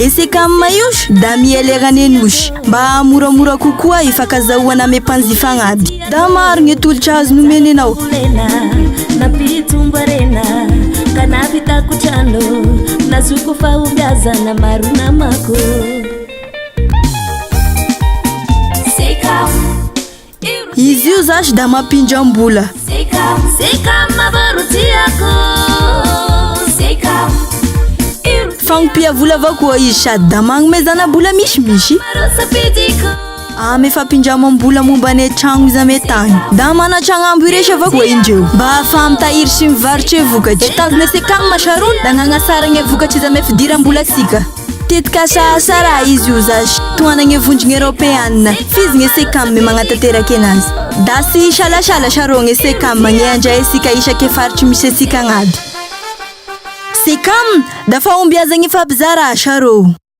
Sekam iosh da mieleranen'osh mba moramora kokoa ifakazahoana ame mpanjifagnady. Da maro gny tolotra azo nomeny anao. Napitumbarena kanapitako trano nazuko fahombiazana maro namako. Izy io zash da mampindram-bola. Fagnompia vola avao koa izy sady da magnomezana-bola misimisy. Ame fampindramam-bola momba ny tragno izy ame tany. Da mana tragno ambo iresy avao koa indreo mba hahafaha mitahiry sy mivarotry vokatry. Tazona Sekam masarony da nagnasara ny vokatry izy ame fidiram-bola sika. Tetika sara izy io zash toana ny vondrogny Europeanina. Fizy ny Sekam me magnatanteraky anazy. Da sy salasala saro ny Sekam ny andray asika isaky faritry misy asika agnady. Sekam da fahombiazagny fampizara saro.